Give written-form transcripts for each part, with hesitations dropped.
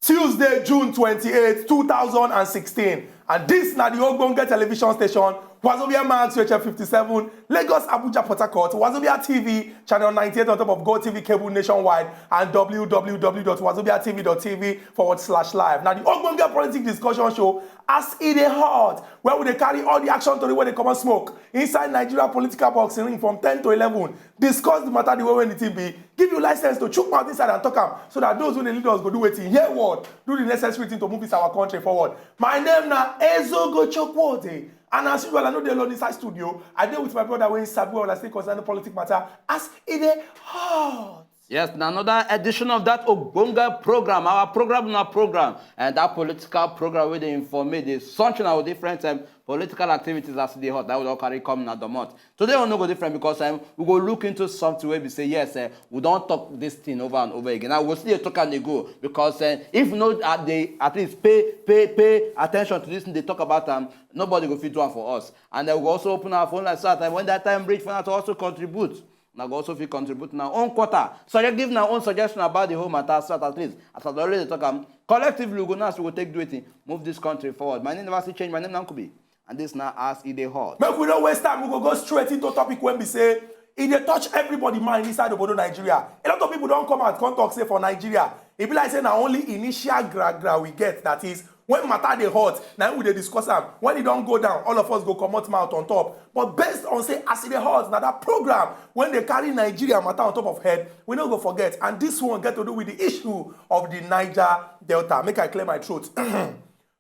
Tuesday, June 28, 2016. And this na the Ogbonge television station, Wazobia Max, UHF 57, Lagos, Abuja, Port Harcourt, Wazobia TV, channel 98 on top of GoTV cable nationwide, and www.wazobiatv.tv/live. Now the Ogbonge politics discussion show, As E Dey Hot, where we dey carry all the action to the way they come and smoke inside Nigeria political boxing ring from 10 to 11. Discuss the matter the way when it be. Give you license to chook mouth inside and talk am, so that those who the leaders go do wetin hear word, do the necessary thing to move this our country forward. My name na Ezugwu Chukwudi, and as usual I know dey alone inside studio. I dey with my brother wey sabi well as still concerning politics matter. As E Dey Hot. Yes, another edition of that Ogbonge program. Our program na program, and that political program where they inform the sunshine our different political activities as they hot. That will all carry come in the month. Today we'll not go different because we go look into something where we say yes, we don't talk this thing over and over again. Now we'll still talk and they go because if not they at least pay attention to this thing they talk about nobody will fit one for us. And then we'll also open our phone like that. When that time reach for us to also contribute. Now also if you contribute in our own quarter. So you give our own suggestion about the whole matter, so at least as I already talk collectively we go take do it, move this country forward. My name never still change, my name is Nkubi. And this now As E Dey Hot. Make we don't waste time, we go straight into topic when we say it dey touch everybody mind inside the Nigeria. A lot of people don't come out, come talk say for Nigeria. It be like say now only initial gra we get, that is when matter dey hot, now we dey discuss am. When it don't go down, all of us go come out mouth on top. But based on say As E Dey Hot, now that program, when they carry Nigeria matter on top of head, we don't go forget. And this one get to do with the issue of the Niger-Delta. Make I clear my throat.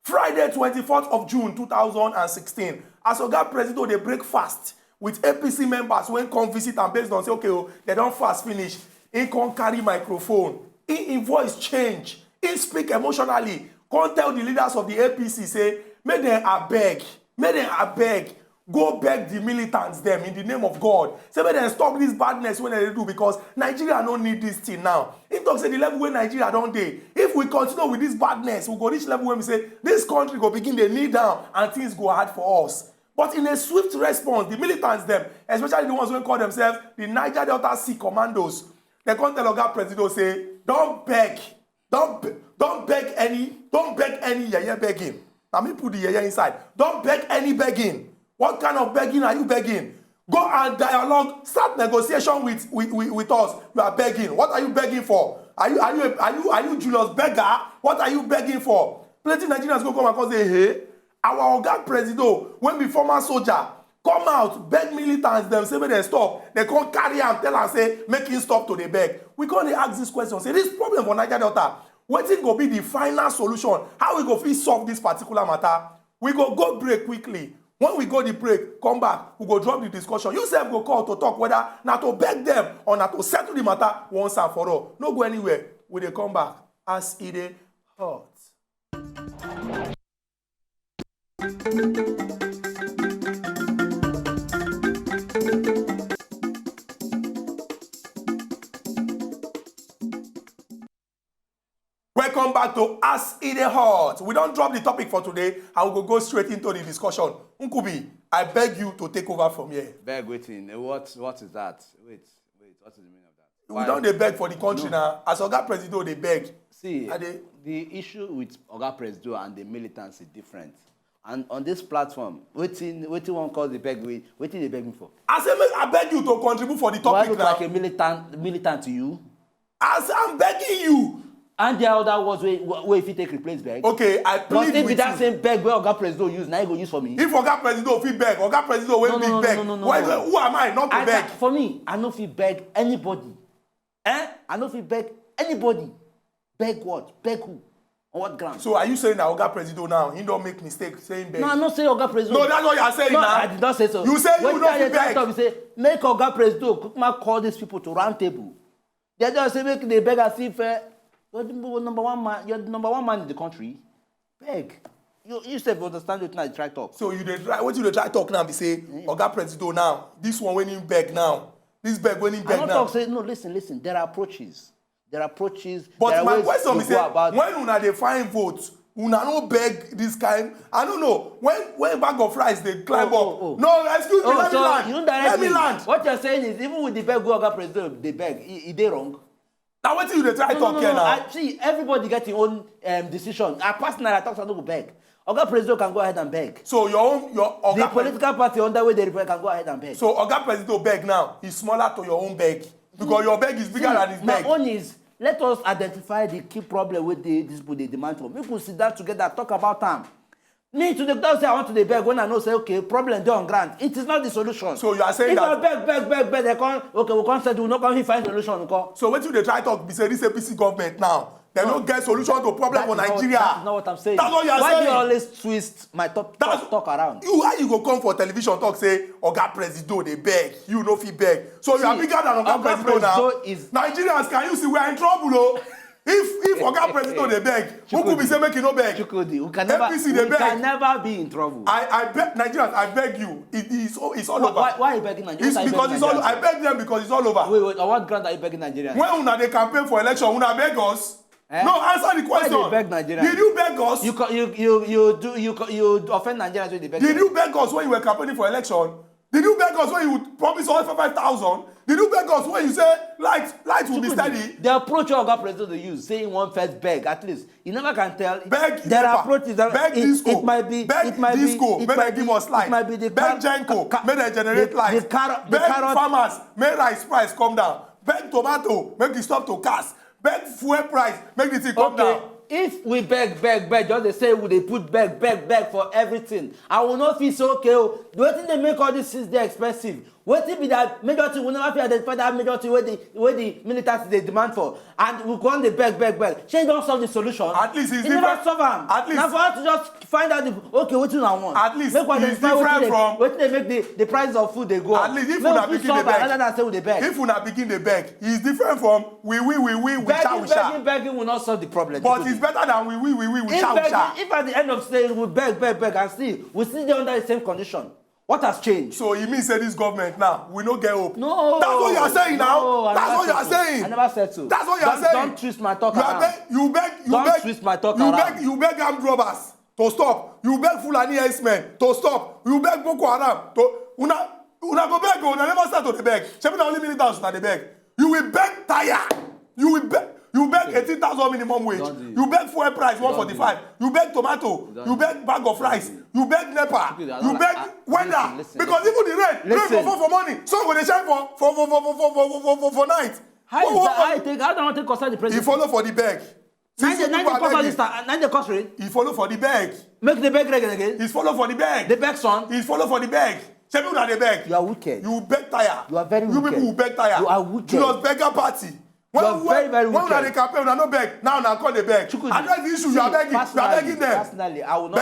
Friday, 24th of June, 2016, as Oga Presido, they break fast with APC members when come visit and based on say, okay, they don't fast finish. He can't carry microphone. He voice change. He speak emotionally. Can't tell the leaders of the APC, say, make them abeg, go beg the militants them in the name of God. Say, make them stop this badness when they do, because Nigeria don't need this thing now. He talks at the level where Nigeria don't dey. If we continue with this badness, we go reach level where we say, this country go begin to kneel down and things go hard for us. But in a swift response, the militants them, especially the ones who call themselves the Niger-Delta Sea Commandos, they can't tell Oga Presido, say, don't beg any yeye begging. Let me put the yeye inside. Don't beg any begging. What kind of begging are you begging? Go and dialogue, start negotiation with us. You are begging. What are you begging for? Are you Julius Beggar? What are you begging for? Plenty Nigerians go come and say, hey, our Oga Presido, when be former soldier, come out, beg militants, them say, make them stop. They can't carry and tell and say, make him stop to the beg. We can't ask this question. Say, this problem for Niger-Delta, what is going to be the final solution? How we go fit solve this particular matter? We go break quickly. When we go the break, come back, we go drop the discussion. You self go call to talk whether not to beg them or not to settle the matter once and for all. No go anywhere. We dey come back. As E Dey Hot. Welcome back to As E Dey Hot. We don't drop the topic for today, and we will go straight into the discussion. Nkubi, I beg you to take over from here. Beg waiting. What is that? Wait, what is the meaning of that? We don't dey beg for the country now. As Oga Presido, they beg. See, the issue with Oga Presido and the militants is different. And on this platform, waiting one call the beg, waiting they beg me for. I beg you to contribute for the topic. Do I look like a militant to you? As I'm begging you. And the other was where if you take replace beg. Okay, I plead with you. But that same beg where Oga Presido use, now you go use for me. If Oga Presido fit beg, Oga Presido will big beg. No. Who am I not to beg? For me, I no fit beg anybody. I no fit beg anybody. Beg what? Beg who? On what ground? So are you saying that Oga Presido now, he don't make mistake saying beg? No, I'm not saying Oga Presido. No, that's what you are saying now. I did not say so. You say you don't fit beg. You say, make Oga Presido call these people to round table. They just say make they beg as if you're the number one man in the country. Beg. You say understand it now, you try talk. So you dey try, what you dey try talk now be say, Oga Presido now, this one when him beg now, this beg when him beg now. I'm not talk say, no, listen, there are approaches. But there are my ways question to is, go about when una dey find votes, una no beg this kind, I don't know, when bag of rice they climb up. No, excuse me, let me land. You don't direct let me land. What you're saying is, even with the beg, go Oga Presido, they beg, is they wrong? Now what you dey try talk here now? See, everybody get your own decision. I personally, I talk to no beg. Oga Presido can go ahead and beg. So your the political party under way they refer can go ahead and beg. So Oga Presido beg now is smaller to your own beg because your beg is bigger than his beg. My own is, let us identify the key problem with this people they demand for. We could sit down together, talk about them. Me to the doctor say I want to the beg when I know say okay problem dey on ground. It is not the solution. So you are saying if that I beg, they come okay we come say we no come find solution. So what you dey try talk be say this APC government now they no get solution to problem for Nigeria. That's not what I'm saying. That's what you are saying. Why do you always twist my talk around? How you go come for television talk say Oga Presido dey beg, you no fit beg. So you are bigger than Oga Presido now. Nigerians, can you see we are in trouble oh? If Oga Presido dey beg, who could be say make you no beg? Chukwudi, we can never be in trouble. I beg Nigerians, I beg you. It's all over. Why are you begging Nigerians? It's because it's all. I beg them because it's all over. Wait, on what ground are you begging Nigerians? When una dey campaign for election, una beg us. No, answer the question. Why they beg Nigerians? Did you beg us? You offend Nigerians when they beg. Did you beg us when you were campaigning for election? Did you beg us when you promised us 5,000? Did you beg us when you say light will be steady? The approach Oga Presido they use, saying one first beg, at least you never can tell. Beg there are approaches that beg disco. It might be disco. May they give us light. It might be the beg Genko. May they generate light. Beg farmers. May rice price come down. Beg tomato. Make it stop to cast. Beg fuel price. Make the thing come down. If we beg, just they say they put beg for everything. I will not feel so okay. The way they make all these things they expensive. What be that majority will never identify that majority where the militants they demand for, and we go on the beg. She don't solve the solution. At least it's different. Never solve them. At least now for us to just find out what you want. At least it's different from what they make the price of food they go. At least if una begin the beg. If una begin the beg, it's different from we sha. Begging will not solve the problem. But it's better than we sha. If at the end of the day we beg and still we still dey under the same condition. What has changed? So you mean say this government now we no get hope? No. That's what you are saying now. No, that's what you are saying. I never said so. That's what you are saying. Don't twist my talk around. You beg. Twist my talk around. You beg armed robbers to stop. You beg Fulani herdsmen to stop. You beg Boko Haram to una go beg. Una never start to the beg. Shebi na only militants na the beg. You will beg tire. You beg 18,000 minimum wage. You beg fuel price 145. You beg tomato. You beg bag of rice. You beg NEPA. You beg weather. Because even the rain go fall for money. Some go dey shine for night. How don't want to concern the president? He follow for the beg. Nine cost rate. He follow for the beg. Make the beg again. He's follow for the beg. The beg son. He's follow for the beg. Some people are the beg. You are wicked. You beg tire. You are very wicked. You people who beg tire. You are wicked. You just beggar party. You are very, very wicked. When una dey campaign, una no beg. Now una call the beg. Address the issue. You are begging. You are begging them. Personally, I will not.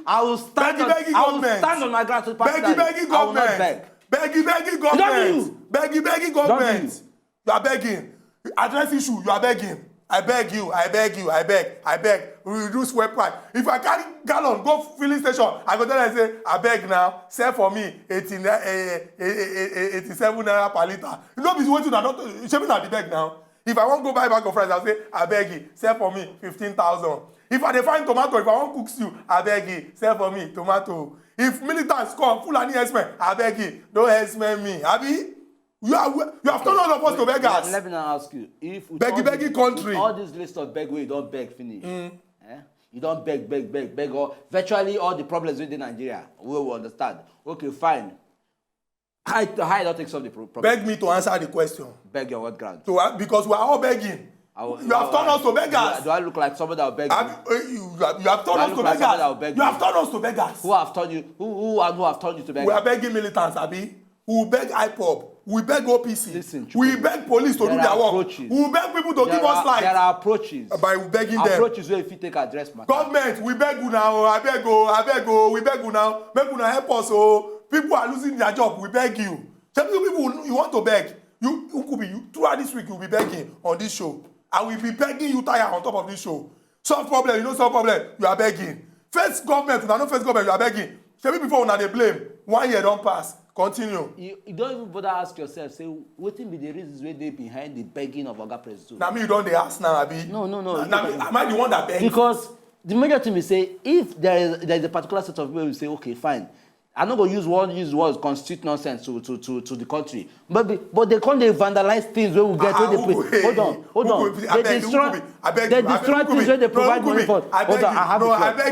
I will stand on my ground. Begging government. Begging government. Begging government. You are begging. Address issue. You are begging. I beg. We reduce fuel price. If I carry gallon, go filling station, I go tell them say, I beg now, sell for me 87 naira per liter. You know, be waiting. You should be not the beg now. If I want to go buy a bag of rice, I'll say, I beg you, sell for me 15,000. If I find tomato, if I want cook stew, I beg you, sell for me tomato. If militants come, Fulani herdsmen, I beg you, don't herdsmen me. Abi? You have turned all of us to beggars. Let me now ask you, if begging country, all this list of beg where you don't beg finish, you don't beg, or virtually all the problems within Nigeria, we will understand. Okay, fine. How don't take solve the problem? Beg me to answer the question. Beg your what ground? Because we are all begging. You have turned us to beggars. Do I look like somebody that will beg you? You have turned us to beggars. You have turned us to beggars. Who have turned you? Who have turned you to beggars? We are begging militants, Abi. We beg IPOB. We beg OPC. Listen, we beg police to do their work. We beg people to give us light. There are approaches. By begging them. Approaches where if you take address matter. Government, we beg you now. I beg you. We beg you now. Make you help us. People are losing their job. We beg you. Some people you want to beg. Nkubi, throughout this week you'll be begging on this show. I will be begging you tire on top of this show. Solve problem, you know solve problem. You are begging. First government, una no first government, you are begging. Shebi before una dey blame. 1 year don't pass. Continue. You don't even bother ask yourself, say, what will be the reasons where they behind the begging of Oga Presido? Now me you don't dey ask now, Abi. No. Am I the one that begs? Because the major thing we say, if there is a particular set of people who say, okay, fine, I'm not going to use words constitute nonsense to the country. But they can't vandalize things where we get hold on. They destroy things where they provide money for. Hold on, I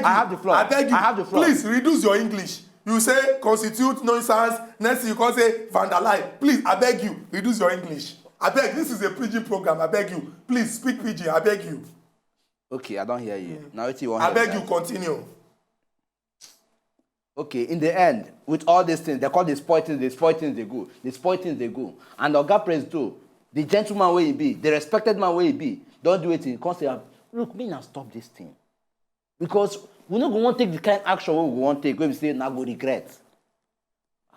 have the floor. Please reduce your English. You say constitute nonsense, next thing you can say vandalize. Please, I beg you, reduce your English. I beg, this is a pidgin program, I beg you. Please speak pidgin, I beg you. Okay, I don't hear you. Now what you want? I beg you, continue. Okay, in the end, with all these things, they call the spoil things, they go. And Oga Presido, the gentleman where he be, the respected man where he be, don't do it in concept. Look, me now stop this thing. Because we're not going to take the kind of action we want to take when we say now go regret.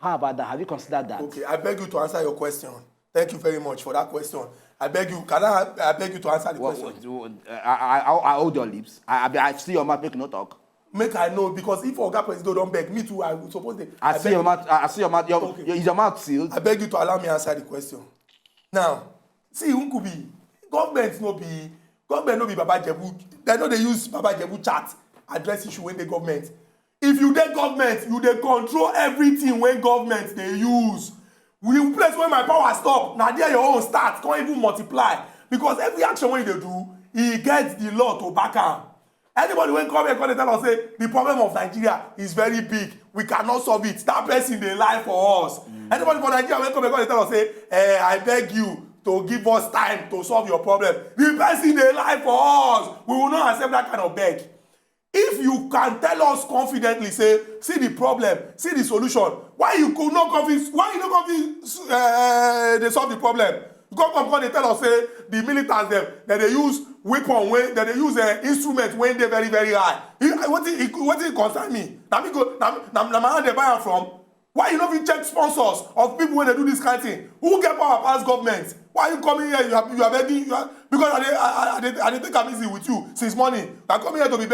How about that? Have you considered that? Okay, I beg you to answer your question. Thank you very much for that question. I beg you, I beg you to answer the question. I hold your lips. I see your mouth, make no talk. Make I know, because if Oga Presido don't beg me too, I would suppose they. I see your mouth. Is your mouth sealed? I beg you to allow me to answer the question. Now, see, Nkubi, government no be Baba Jebu. They know they use Baba Jebu chat address issue when the government. If you dey government, you dey control everything when government they use. We place where my power stop. Now there your own start can't even multiply, because every action when they do, he gets the law to back him. Anybody when come here come tell us say the problem of Nigeria is very big, we cannot solve it. That person dey lie for us. Anybody from Nigeria when come here come tell us say, I beg you to give us time to solve your problem. The person dey lie for us. We will not accept that kind of beg. If you can tell us confidently, say, see the problem, see the solution, why you could not convince? Why you not convince they solve the problem? Come they tell us say the militants them that they use weapon when that they use instrument when they're very very high. What it concern me? Now me go now my hand they buy am from. Why you not even check sponsors of people when they do this kind of thing? Who get power past government? Why you coming here? You are begging. Because I think I'm easy with you since morning. I come here to be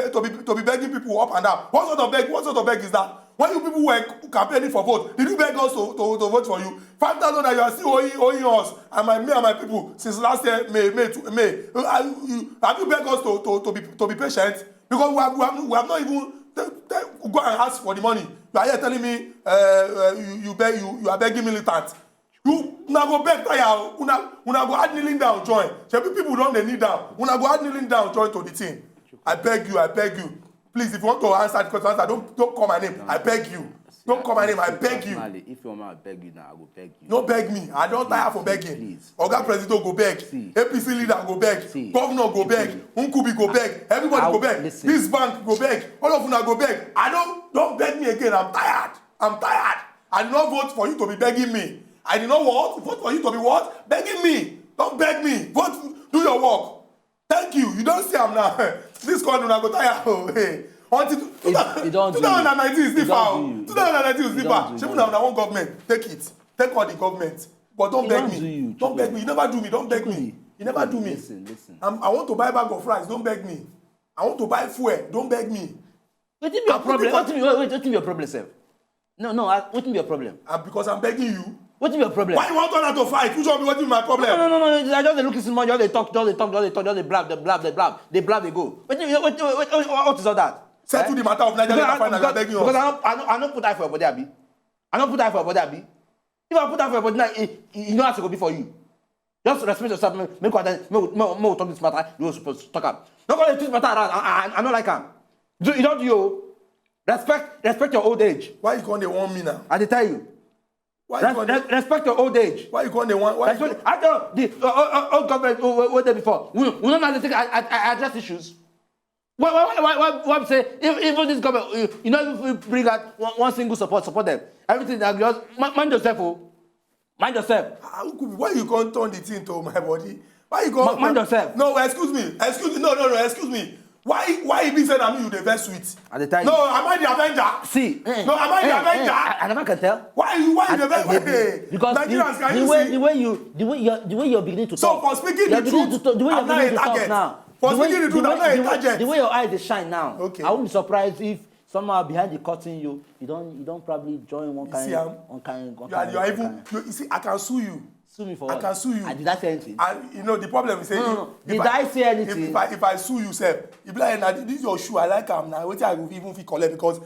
begging people up and down. What sort of beg is that? When you people were campaigning for vote, did you beg us to vote for you? 5,000 that you are still owing us and me and my people since last year May. Have you begged us to be patient? Because we have not even go and ask for the money. You are here telling me you are begging militants. You una go beg tire, una go add kneeling down join. People don't they kneel down. Una go add kneeling down join to the thing. I beg you. Please, if you want to answer the question, don't call my name. I beg you. Don't call my name. I beg you. If you want me to beg you now, I will beg you. Don't beg me. I don't tire for begging. Please. Oga Presido go beg. APC leader go beg. Governor go beg. Nkubi go beg. Everybody go beg. This bank go beg. All of you go beg. Don't beg me again. I'm tired. I did not vote for you to be begging me. I did not vote for you to be what? Begging me. Don't beg me. Vote. Do your work. Thank you. You don't see I'm now. This country will go tired. Oh, hey. Until 2019 is still far. 2019 is still far. Shebu na one government. Take it. Take all the government. But don't beg me. Don't beg me. You never do me. Don't beg me. You never do me. Listen. I want to buy a bag of rice. Don't beg me. I want to buy fuel. Don't beg me. What is your problem? What is your problem, sir? No. What is your problem? Because I'm begging you. What is your problem? Why you want to to fight? Which one be what is my problem? No. I just look at money. They talk. They blab. They go. What is all that? Settle the matter of Niger-Delta final. I'm begging you. Because I don't put eye for your body, Abi. I don't put eye for your body, Abi. If I put eye for your body, now you know how to go before you. Just respect yourself. Make talk this matter. You're supposed to talk up. Don't call it this matter around. I don't like him. You don't do you. Respect your old age. Why you going to want me now? I tell you. Respect your old age. Why you going to want? I don't know the old government were there before. We don't know how to address issues. Why say even this government, you know, if we bring out one single support them, everything that just mind yourself, mind yourself. Why you can't turn the thing to my body? Why you can't mind yourself? No, excuse me. Why you be saying that you the best sweet? At the time. No, am I the Avenger? See. No, am I the Avenger? I never can tell. Why you the best? Because the way you're beginning to talk. So for speaking the truth, the way you're beginning to talk now. But speaking the truth, I'm not a target. The way your eyes they shine now, Okay. I won't be surprised if somehow behind the curtain you don't probably join one kind. You see, I can sue you. Sue me for I what? can sue you. Did I say anything? And you know the problem is saying No. Did I say anything? If I sue you, sir, you be like, nah, this is your shoe. I like them now. Wait till I will even feel collect because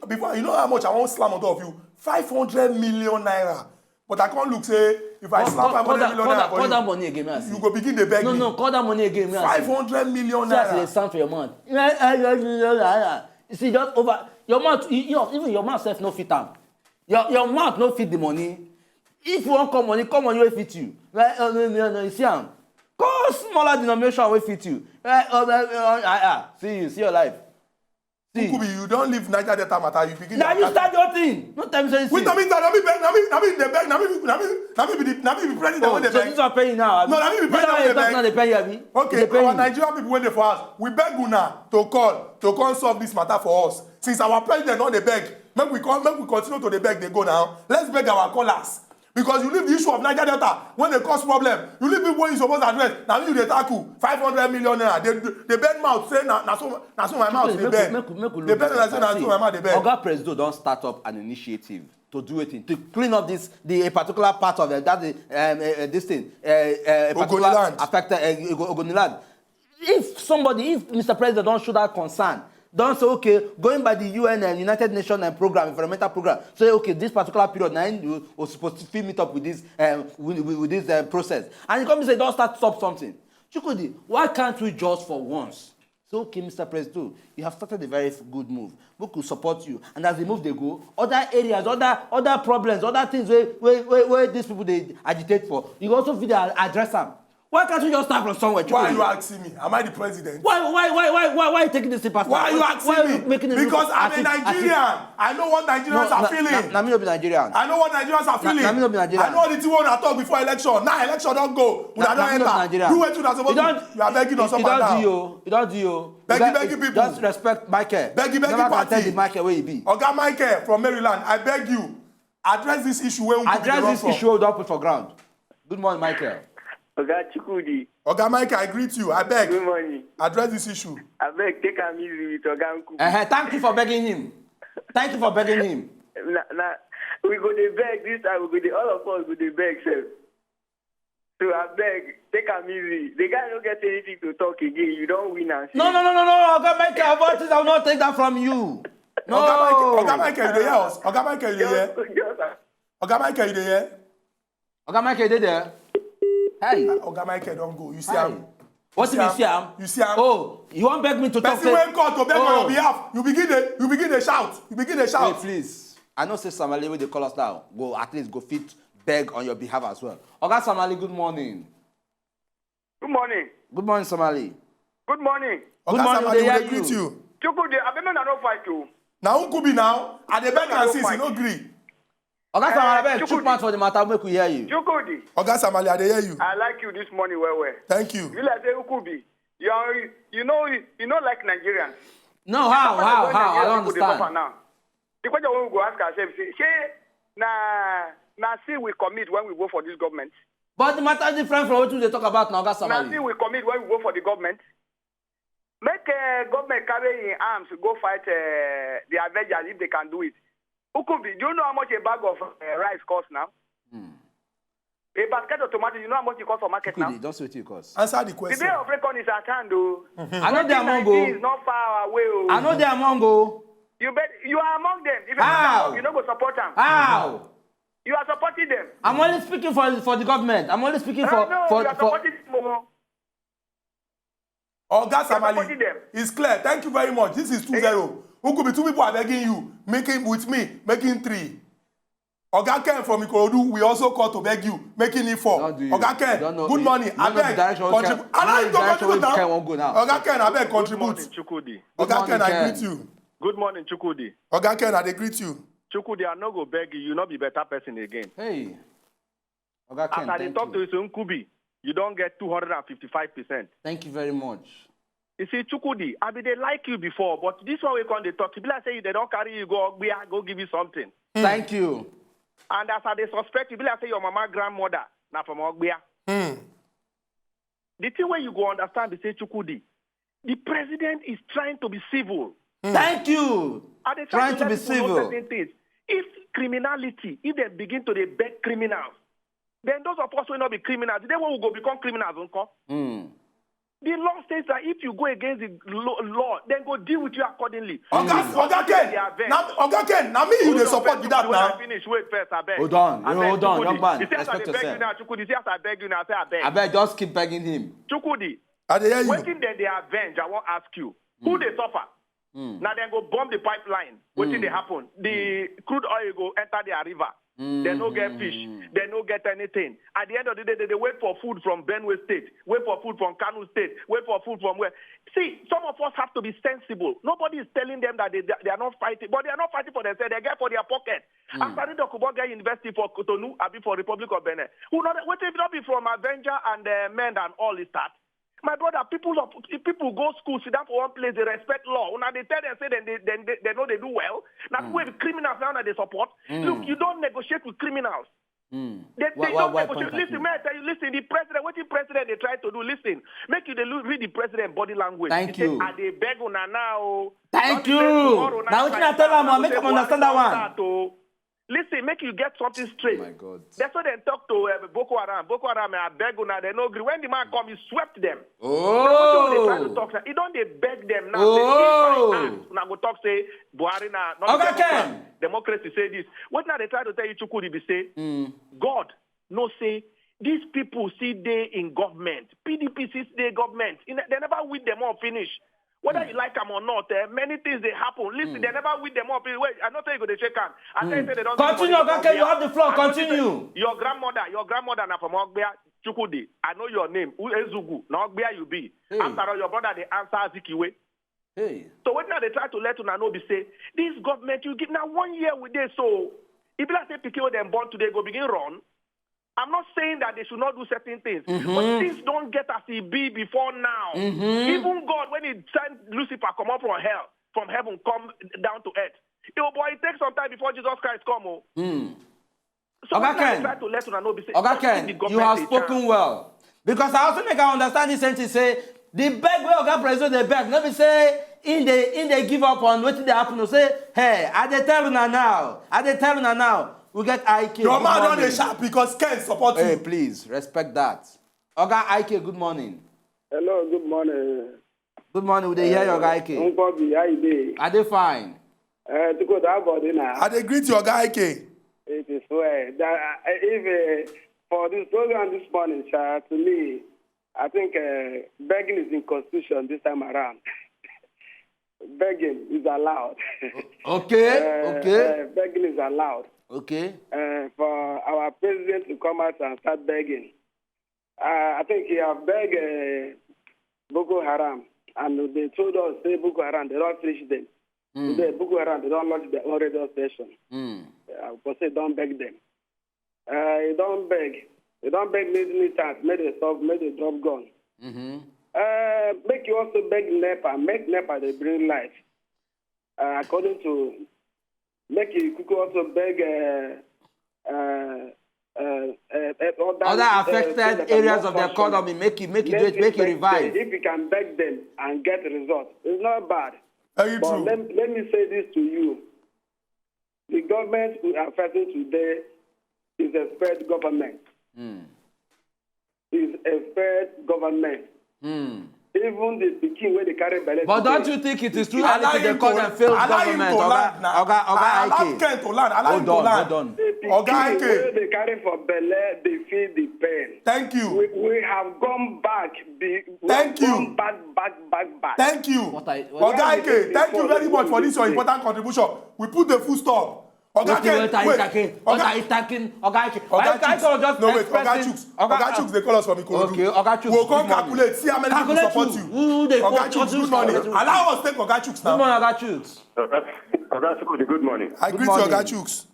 before you know how much I won't slam on top of you. 500 million naira. But I can't look say if I slam 500 million naira for call that money again, man. you go begin the beg me. No, call that money again, man. 500 million That's naira. the sound for your mouth. You see, just over your mouth. Even your mouth self no fit am. Your mouth no fit the money. If you want come money will fit you. No, you see am. Call smaller denomination will fit you. See your life. Nkubi, you don't leave Niger-Delta matter. You begin. Now you start your thing. No time saying. Wait, I mean, be president when they So beg. these are paying now. No, be president when they beg. Okay, our Nigerian people when they for us, we beg una to come solve this matter for us. Since our president not the beg, make we continue to the beg. They go now. Let's beg our callers. Because you leave the issue of Niger-Delta when they cause problem. You leave people when you supposed to address. Now you dey tackle 500 million naira. They bend mouth say na so my mouth they bend. They bend and say na so my mouth they bend. Oga Presido don't start up an initiative to do it to clean up a particular part of this thing. Ogoniland. Affected Ogoniland. If Mr. President don't show that concern, don't say, okay, going by the UN and United Nations program, environmental program, say, okay, this particular period, now you were supposed to meet up with this process. And you come and say, don't stop something. Chukwudi, why can't we just for once? So, okay, Mr. President, you have started a very good move. We could support you. And as the move they go, other areas, other problems, other things where these people they agitate for, you also feel they address them. Why can't you just start from somewhere? Why are you asking me? Am I the president? Why are you taking this personal? Why are you asking me? Because I'm a Nigerian. I know what Nigerians are feeling. Na me no be Nigerian. I know what Nigerians are feeling. Na me no be Nigerian. I know the thing we want to talk before election. Now election don't go. We don't enter. Do what you are supposed to. You are begging us up and down. You don't do. Begging people. Just respect Michael. Begging Never party. tell the Michael where he be. Oga Michael from Maryland, I beg you, address this issue where we Address this issue we don't put for ground. Good morning, Michael. Oga Chukwudi. Oga Michael, I greet you. I beg. Good morning. Address this issue. I beg, take a easy with Oga Nkubi. Thank you for begging him. Thank you for begging him. We go to beg this time. All of us go to beg, sir. So I beg, take a easy. The guy don't get anything to talk again. You don't win and No. Oga Michael, I will not take that from you. No. Oga Michael, you dey hear us? Oga Michael, you dey hear? Oga Michael, you dey hear? Oga Michael, you there? Hey. Oga Michael, don't go. You see him? What if you see him? You see him? Oh, you won't beg me to talk. Person when called to beg on your behalf, you begin to shout. Wait, please. I know say Samali when they call us now. Go at least go fit beg on your behalf as well. Oga Samali, good morning. Good morning. Good morning, Somali. Good morning. Oga morning, Samali, they we hear dey greet you. you. Chukwudi, I beg no fight you. Now Nkubi now, and the beg and since he no gree. Oga Samali, beg, Chukwudi. chook mouth for the matter, make we hear you. Chukwudi, Oga Samali, I dey hear you. I like you this morning well. Thank you. You like say Nkubi. You know like Nigerians. No, how? I don't understand. The question we go ask ourselves is, see we commit when we vote for this government. But the matter is different from what they talk about now, Oga See Samali. we commit when we vote for the government. Make government carry in arms go fight the Avengers if they can do it. Nkubi, do you know how much a bag of rice costs now? A basket of tomatoes, you know how much it costs for market now? Don't say what you cost. Answer the The question. day of reckoning is at hand, though. I know they are among 2019 is go. not far away. Oh. I know they are among go. You are among them. If How? you don't go support them. How? You are supporting them. I'm only speaking for the government. I'm only speaking No, for you are supporting them. Oga supporting Samali, them. it's clear. Thank you very much. This is 2-0. Nkubi, 2 people are begging you, making 3. Oga Ken from Ikorodu, we also call to beg you, making it 4. Oga Ken, good morning. I beg, contribute. I don't now. Oga Ken, I beg, contribute. Chukwudi. Oga Ken, I greet you. Good morning, Chukwudi. Oga Ken, I greet you. Chukwudi, I no go beg you. You not be better person again. Hey. Oga Ken, As I thank talk to you. you, Nkubi, you don't get 255%. Thank you very much. You see, Chukwudi, I be they like you before, but this one we come they talk. People like say they don't carry you go give you something. Thank you. And as I they suspect, you be like say your mama grandmother now from Ogbia. The The thing where you go understand, they say Chukwudi, the president is trying to be civil. Thank you. And they Trying to let be people know civil. certain things. If criminality, if they begin to beg criminals, then those of us will not be criminals. They will go become criminals, uncle. The law says that if you go against the law, then go deal with you accordingly. Oga Ken, now me you dey support with that now. Finish, wait first, I beg. Hold on, young man. He says I Respect beg you yourself. now, Chukwudi. He says I beg you now, I say I beg. I bet just keep begging him. Chukwudi, I dey hear you. waiting then they avenge, I want to ask you, who they suffer? Now they go bomb the pipeline. Waiting they happen. The crude oil go enter their river. They no get fish. They no get anything. At the end of the day, they wait for food from Benue State, wait for food from Kano State, wait for food from where. See, some of us have to be sensible. Nobody is telling them that they are not fighting, but they are not fighting for themselves. They get for their pocket. After the Ogbonge University for Cotonou, I be for Republic of Benin. Who not? What if not be from Avenger and Men and all is that? My brother, people go school, sit down for one place, they respect law. Now they tell them, say they know they do well. Now people with criminals now that they support. Look, you don't negotiate with criminals. They don't negotiate. Listen, may I tell you, listen, the president, what the president they try to do, listen, make you read the president body language. Thank you. Are they beg una now? Thank you. Now what you tell them, make them understand that one. Listen, make you get something straight. Oh my God. That's why they talk to Boko Haram. Boko Haram, I beg una, they no agree. When the man come, he swept them. Oh. They try to talk. He don't they beg them now. Oh. Now go talk say Buhari now. Okay, Ken. Democracy say this. What now they try to tell you Chukwudi be say? God no say these people see they in government. PDP see they government. They never with them all finish. Whether you like them or not, many things they happen. Listen, they never with them up. Wait, I don't tell you go they shake hands. I tell you say they don't. Continue, okay, you have the floor. Continue. Your grandmother na from Ogbia Chukwudi. I know your name. Ezugwu. Na Ogbia you be. Hey. After all, your brother they answer Zikiwe. Hey. So when now they try to let you know, be say this government you give now 1 year with this. So if you say PKO them born today go begin run. I'm not saying that they should not do certain things, but things don't get as it be before now. Even God, when he sent Lucifer come up from heaven, come down to earth. Yo, boy, it takes some time before Jesus Christ come. So Okay, I try to let you know, okay, Ken, you have spoken well. Because I also make I understand this sentence say, the beg where Oga Presido they beg, let me say, in they give up on what they happen to say, hey, I they tell you now. We get IK. Your man on the sharp because Ken support you. Hey, please, respect that. Oga IK, good morning. Hello, good morning. Good morning, we dey hear your Oga IK. Nkubi, how you dey? Are they fine? To go that body now. I dey greet your guy, IK. It is well. That, if for this program this morning, sir, to me, I think begging is in constitution this time around. Begging is allowed. Okay. Begging is allowed. Okay. For our president to come out and start begging. I think he have begged Boko Haram, and they told us, say Boko Haram, they don't finish them. Today, Boko Haram, they don't launch their own radio station. Because they don't beg them. They don't beg. They don't beg militants, make they stop, make they drop gun. Make you also beg NEPA, make NEPA they bring life. According to, make you could also beg other affected areas of the economy, make it revive. If you can beg them and get results, it's not bad. Very But true. let me say this to you. The government we are facing today is a failed government. Is a failed government. Even the king where they carry ballet. But don't you think it is too early to they call them failed government? Allow Ken to land. Allow him to land. Hold on. The Oga king where IK. they carry for ballet, they feel the pain. Thank you. We have gone back. Thank you. Gone back. Thank you. Oga IK, thank you very much for this your important contribution. We put the full stop. Oga Ken, wait. Oga Chuks, they call us from Ikorodu. Okay, Oga Chuks, We'll come good morning. calculate, see how many people support you. Oga Chuks, good morning. Allow us take Oga Chuks Good morning, now. Oga Chuks. Oga Chukwudi, good morning. I greet you, morning. Oga Chuks.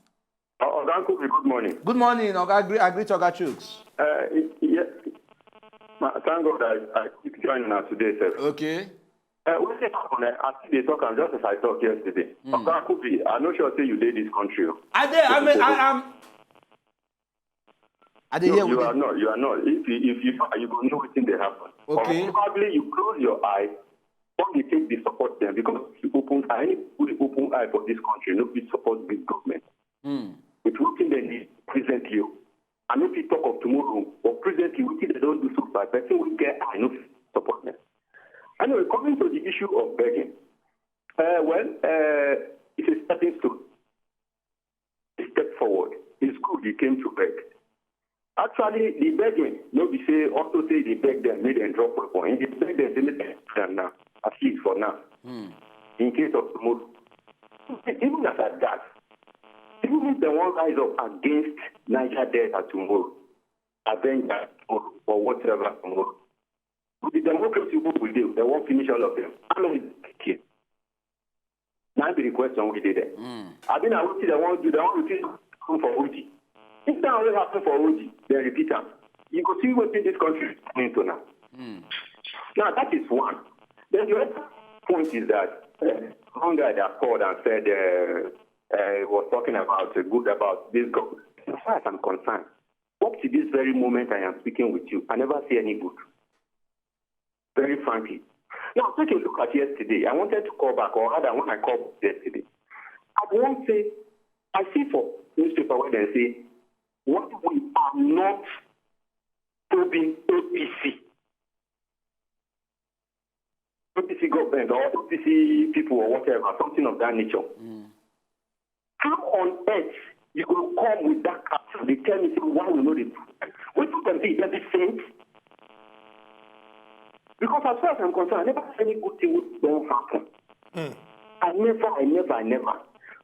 Oga Nkubi, good morning. Good morning, I greet Oga Chuks. Yes. Thank God I keep joining us today, sir. Okay. When they talk, I see they talk, just as I talked yesterday. Oga Nkubi, I'm not sure say you did this country. I'm I didn't hear You are not. If you go know what's in the happen. Okay. Or probably you close your eye when you take the support them because you open eye, put the open eye for this country, nobody support this government. With what they need presently. And if you talk of tomorrow, or presently, what they don't do so far, person will get eye, no support them. Anyway, coming to the issue of begging. It's a stepping stone. A step forward. It's good he came to beg. Actually, the begging, nobody say, also say they beg them, made them drop weapon. They beg them, they make them now, at least for now. In case of tomorrow. Even as that, even if they won't rise up against Niger-Delta tomorrow, Avengers tomorrow, or whatever tomorrow, the democracy people will do, they won't finish all of them. How many kids? Now be the question we did there. I think I will see they want to come for OG. If that will happen for OG, they repeat them. You go see what this country is coming to now. Now that is one. Then the other point is that one guy that called and said was talking about good about this government. As far as I'm concerned, up to this very moment I am speaking with you, I never see any good. Very frankly. Now, take a look at yesterday. I wanted to call back, or rather, when I called yesterday, I won't say, I see for newspaper where they say, what we are not probing APC. APC government or APC people or whatever, something of that nature. How on earth you will come with that caption? They tell me, why we know the truth? What you can see, they're the same. Because as far as I'm concerned, I never see any good thing which don't happen. I never.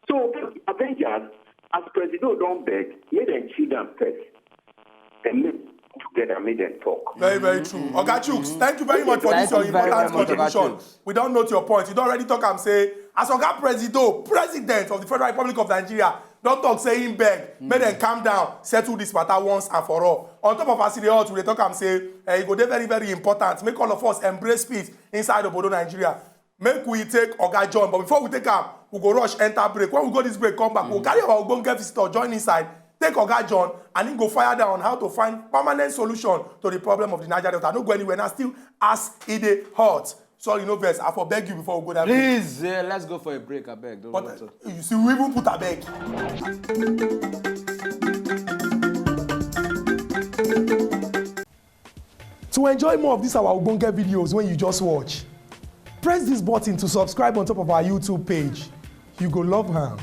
So, Avengers, as Presido don't beg, made them chill them first. And make together, made them talk. Very, very true. Oga Chuks, thank you very much for this your important contribution. We don't note your point. You don't already talk and say, as Oga Presido, President of the Federal Republic of Nigeria, don't talk saying beg, make them calm down, settle this matter once and for all. On top of AS E DEY HOT, we talk and say, it go dey very, very important. Make all of us embrace peace inside Obodo Nigeria. Make we take Oga John, but before we take him, we go rush, enter break. When we go this break, come back, we'll carry our Ogbonge visitor, join inside, take Oga John, and then go fire down on how to find permanent solution to the problem of the Niger-Delta. No go anywhere, now still AS E DEY HOT. Sorry, no verse. I for beg you before we go that Please, let's go for a break, I beg. Don't but you see, we even put a beg. To enjoy more of these our Ogbonge videos when you just watch, press this button to subscribe on top of our YouTube page. You go love her.